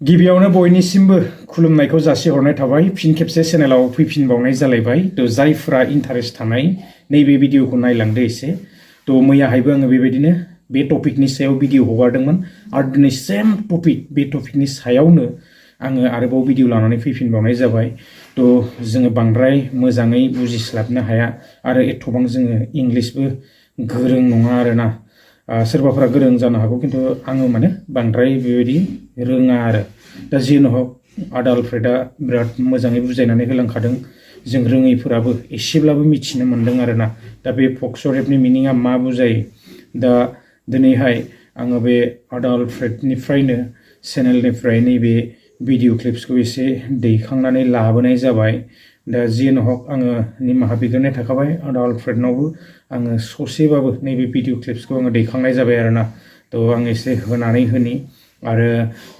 गिबियावनो बयनिसिमबो खुलुमनायखौ जासिहरनाय थाबाय फिन खेबसे चेनेलाव फैफिनबावनाय जालायबाय थ जायफोरा इन्टारेस्ट थानाय नैबे भिडिअखौ नायलांदो एसे थ मैयाहायबो आङो बेबायदिनो बे टपिकनि सायाव भिडिअ हगारदोंमोन आरो दिनै सेम टपिक बे टपिकनि सायावनो आङो आरोबाव भिडिअ लानानै फैफिनबावनाय जाबाय थ जोङो बांद्राय मोजाङै बुजिस्लाबनो हाया आरो एथबां जोङो इंलिशबो गोरों नङा आरोना सोरबाफोरा गोरों जानो हागौ किन्तु आङो माने बांद्राय बेबायदि रोङा आरो दा जियानो हक आदा आलफ्रेडआ बिराद मोजाङै बुजायनानै होलांखादों जों रोङैफोराबो एसेब्लाबो मिथिनो मोन्दों आरोना दा बे फक्स' रेपनि मिनिङा मा बुजायो दा दिनैहाय आङो बे आदा आलफ्रेडनिफ्रायनो चेनेलनिफ्राय नैबे भिडिअ क्लिप्सखौ एसे दैखांनानै लाबोनाय जाबाय दा जियानो हक आङो निमाहा बिग्रोनाय थाखाबाय आदा आलफ्रेडनावबो आङो ससेबाबो नैबे भिडिअ क्लिप्सखौ आङो दैखांनाय जाबाय आरोना थ' आं एसे होनानै होनि आरो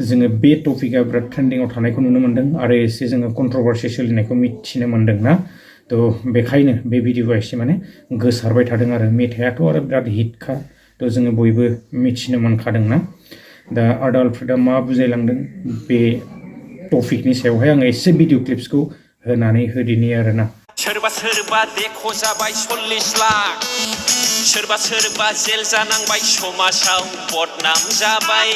जोङो बे टपिकआ बिराद ट्रेन्डिंआव थानायखौ नुनो मोन्दों आरो एसे जोङो कन्ट्रभार्सि सोलिनायखौ मिथिनो मोन्दों ना थ' बेखायनो बे भिडिअआ एसे माने गोसारबाय थादों आरो मेथाइआथ' आरो बिराद हिटखा थ' जोङो बयबो मिथिनो मोनखादों ना दा आदा आलफ्रेडआ मा बुजायलांदों बे टपिकनि सायावहाय आङो एसे भिडिअ क्लिप्सखौ होनानै होदिनि आरोना सोरबा सोरबा देख' जाबाय 40 लाख सोरबा सोरबा जेल जानांबाय समाजाव बदनाम जाबाय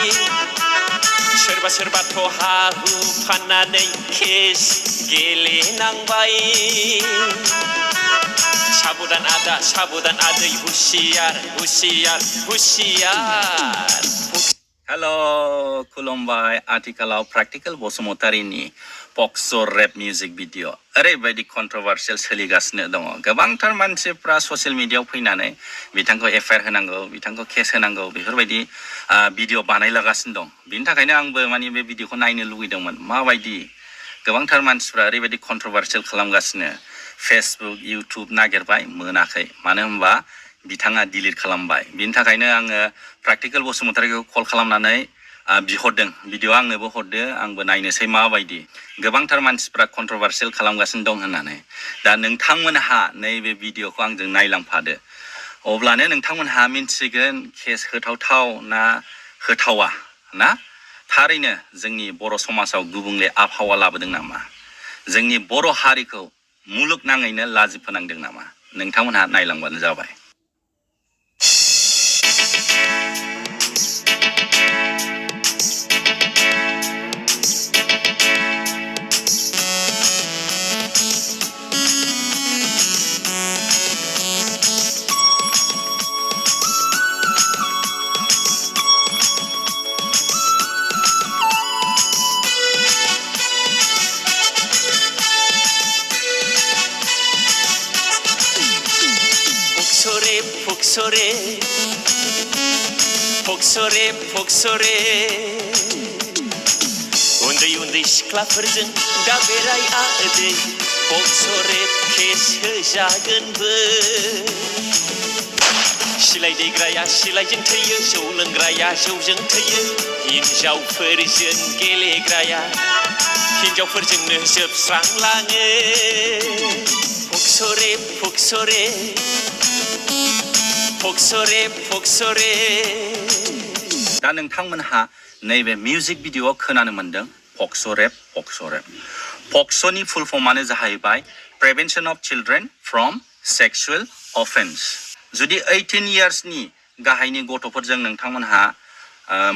सोरबा सोरबाथ' हा हु फाननानै केस गेलेनांबाय साबधान आदा साबधान आदै हुसियार हुसियार हुसियार हेलो खुलुमबाय आथिखालाव प्रेक्टिकल बसुमतारीनि पक्स' रेप मिउजिक भिडिअ ओरैबायदि कन्ट्रभार्सियेल सोलिगासिनो दङ गोबांथार मानसिफ्रा ससियेल मिडियायाव फैनानै बिथांखौ एफआइआर होनांगौ बिथांखौ केस होनांगौ बेफोरबायदि भिडिअ बानायलागासिनो दं बिनि थाखायनो आंबो माने बे भिडिअखौ नायनो लुगैदोंमोन माबायदि गोबांथार मानसिफ्रा ओरैबायदि कन्ट्रभार्सियेल खालामगासिनो फेसबुक इउटुब नागिरबाय मोनाखै मानो होनबा बिथाङा डिलिट खालामबाय बिनि थाखायनो आङो प्रेक्टिकल बसुमतारीखौ कल खालामनानै बिहरदों भिडिअ आंनोबो हरदो आंबो नायनोसै माबायदि गोबांथार मानसिफ्रा कन्ट्रभार्सियेल खालामगासिनो दं होननानै दा नोंथांमोनहा नैबे भिडिअखौ आंजों नायलांफादो अब्लानो नोंथांमोनहा मिन्थिगोन केस होथावथाव ना होथावा ना थारैनो जोंनि बर' समाजाव गुबुंले आबहावा लाबोदों नामा जोंनि बर' हारिखौ मुलुगनाङैनो लाजि फोनांदों नामा नोंथांमोनहा नायलांबानो जाबाय Foksore, foksore, foksore Uन्दै सिख्लाफोरजों दा बेराय आदै foksore केस होजागोनबो सिलाय दैग्राया सिलायजों थैयो जौ लोंग्राया जौजों थैयो हिन्जावफोरजों गेलेग्राया हिन्जावफोरजोंनो जोबस्रांलाङो foksore, foksore फोक्सरे फोक्सरे दा नोंथांमोनहा नैबे मिउजिक भिडिअआव खोनानो मोन्दों पक्स' रेप पक्स'नि फुल फर्मानो जाहैबाय prevention of children from sexual offence जुदि 18 इयार्सनि गाहायनि गथ'फोरजों नोंथांमोनहा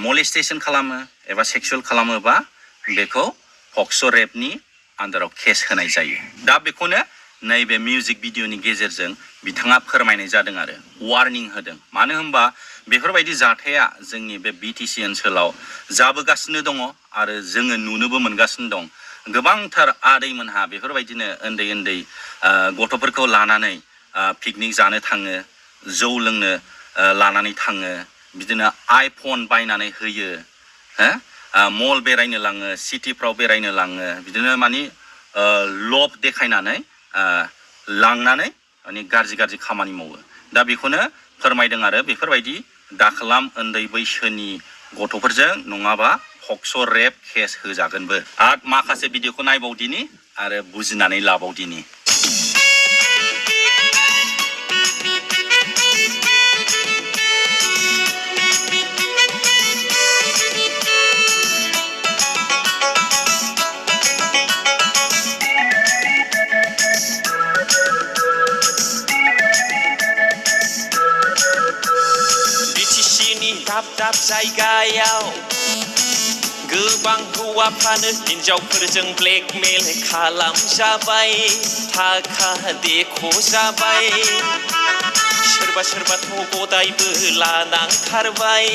मलेस्टेसन खालामो एबा सेक्सुएल खालामोबा बेखौ पक्स' रेपनि आन्दाराव केस होनाय जायो दा बेखौनो नैबे मिउजिक भिडिअनि गेजेरजों बिथाङा फोरमायनाय जादों आरो वार्निं होदों मानो होनबा बेफोरबायदि जाथाया जोंनि बे बिटिसि ओनसोलाव जाबोगासिनो दङ आरो जोङो नुनोबो मोनगासिनो दं गोबांथार आदैमोनहा बेफोरबायदिनो उन्दै उन्दै गथ'फोरखौ लानानै पिकनिक जानो थाङो जौ लोंनो लानानै थाङो बिदिनो आइफन बायनानै होयो मल बेरायनो लाङो सिटिफ्राव बेरायनो लाङो बिदिनो मानि लब देखायनानै लांनानै माने गाज्रि खामानि मावो दा बेखौनो फोरमायदों आरो बेफोरबायदि दाखालाम उन्दै बैसोनि गथ'फोरजों नङाबा पक्स' रेप केस होजागोनबो आरो माखासे भिडिअखौ नायबावदिनि आरो बुजिनानै लाबावदिनि जायगायाव गोबां हौवाफ्रानो हिनजावफोरजों ब्लेकमेल खालामजाबाय थाखा देख'जाबाय सोरबा सोरबाथ' गदायबो लानांथारबाय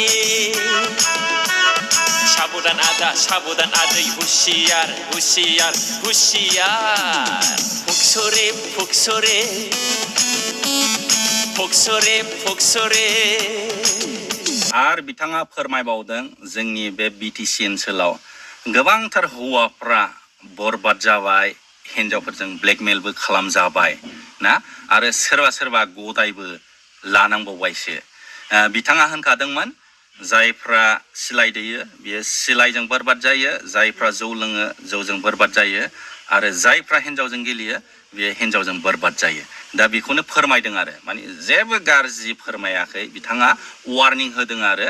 साबधान आदै हुसियार हुसियार हुसियार फुकसरे फुकसरे फुकसरे फुकसरे आरो बिथाङा फोरमायबावदों जोंनि बे बिटिसि ओनसोलाव गोबांथार हौवाफ्रा बरबाद जाबाय हिनजावफोरजों ब्लेकमेलबो खालामजाबाय ना आरो सोरबा सोरबा गदायबो लानांबावबायसो बिथाङा होनखादोंमोन जायफ्रा सिलाइ दैयो बियो सिलाइजों बरबाद जायो जायफ्रा जौ लोङो जौजों बरबाद जायो आरो जायफ्रा हिनजावजों गेलेयो बियो हिनजावजों बरबाद जायो दा बेखौनो फोरमायदों आरो माने जेबो गाज्रि फोरमायाखै बिथाङा वार्निं होदों आरो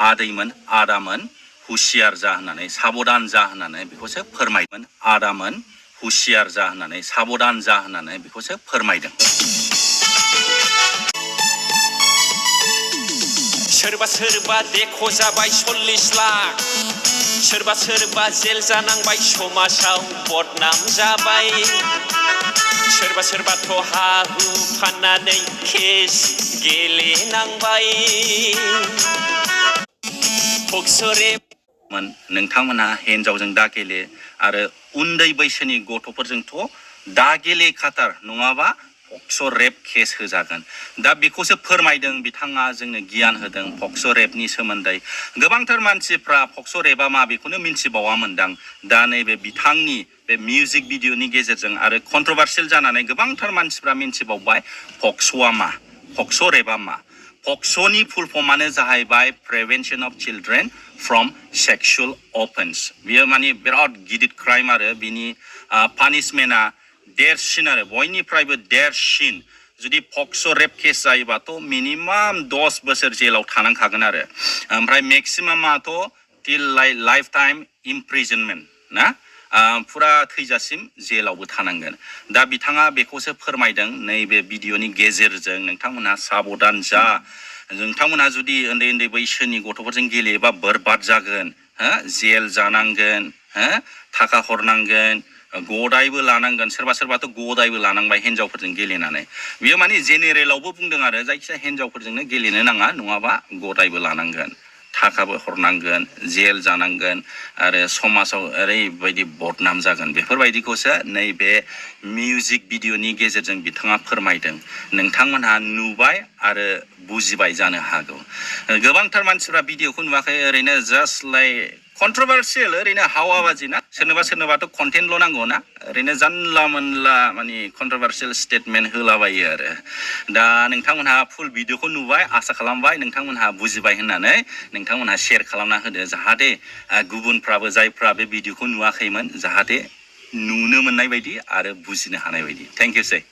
आदैमोन आदामोन हुसियार जा होननानै साबधान जा होननानै बेखौसो फोरमायदों आदामोन हुसियार जा होननानै साबधान जा होननानै बेखौसो फोरमायदों सोरबा सोरबा देख'जाबाय 40 लाख सोरबा सोरबा जेल जानांबाय समाजाव बदनाम जाबाय सोरबा सोरबाथ' हा हु फाननानै केस गेलेनांबाय फुकसरे नोंथांमोनहा हिनजावजों दा गेले आरो उन्दै बैसोनि गथ'फोरजोंथ' दा गेलेखाथार नङाबा पक्स' रेप केस होजागोन दा बेखौसो फोरमायदों बिथाङा जोंनो गियान होदों पक्स' रेपनि सोमोन्दै गोबांथार मानसिफ्रा पक्स' रेपआ मा बेखौनो मिन्थिबावामोनदां दा नैबे बिथांनि बे मिउजिक भिडिअनि गेजेरजों आरो कन्ट्रभार्सियेल जानानै गोबांथार मानसिफ्रा मिन्थिबावबाय पक्स'आ मा पक्स' रेपआ मा पक्स'नि फुल फर्मानो जाहैबाय prevention of children from sexual offence बियो माने बिराद गिदिर क्राइम आरो बिनि पानिशमेन्टआ देरसिन आरो बयनिफ्रायबो देरसिन जुदि पक्स' रेप केस जायोबाथ' मिनिमाम 10 बोसोर जेलाव थानांखागोन आरो ओमफ्राय मेक्सिमामाथ' टिल लाइफ टाइम इमप्रिजनमेन्ट ना फुरा थैजासिम जेलावबो थानांगोन दा बिथाङा बेखौसो फोरमायदों नैबे भिडिअनि गेजेरजों नोंथांमोनहा साबधान जा नोंथांमोनहा जुदि उन्दै उन्दै बैसोनि गथ'फोरजों गेलेयोबा बरबाद जागोन जेल जानांगोन थाखा हरनांगोन गदायबो लानांगोन सोरबा सोरबाथ' गदायबो लानांबाय हिनजावफोरजों गेलेनानै बियो माने जेनेरेलावबो बुंदों आरो जायखिजाया हिनजावफोरजोंनो गेलेनो नाङा नङाबा गदायबो लानांगोन थाखाबो हरनांगोन जेल जानांगोन आरो समाजाव ओरैबायदि बदनाम जागोन बेफोरबायदिखौसो नैबे मिउजिक भिडिअनि गेजेरजों बिथाङा फोरमायदों नोंथांमोनहा नुबाय आरो बुजिबाय जानो हागौ गोबांथार मानसिफ्रा भिडिअखौ नुवाखै ओरैनो जास्ट लाइक कन्ट्रभार्सियेल ओरैनो हावाबाजि ना सोरनोबाथ' कन्टेन्टल' नांगौ ना ओरैनो जानला मोनला माने कन्ट्रभार्सियेल स्टेटमेन्ट होलाबायो आरो दा नोंथांमोनहा फुल भिडिअखौ नुबाय आसा खालामबाय नोंथांमोनहा बुजिबाय होननानै नोंथांमोनहा शेयार खालामना होदो जाहाथे गुबुनफ्राबो जायफ्रा बे भिडिअखौ नुवाखैमोन जाहाथे नुनो मोननाय बायदि आरो बुजिनो हानाय बायदि थेंक इउ सै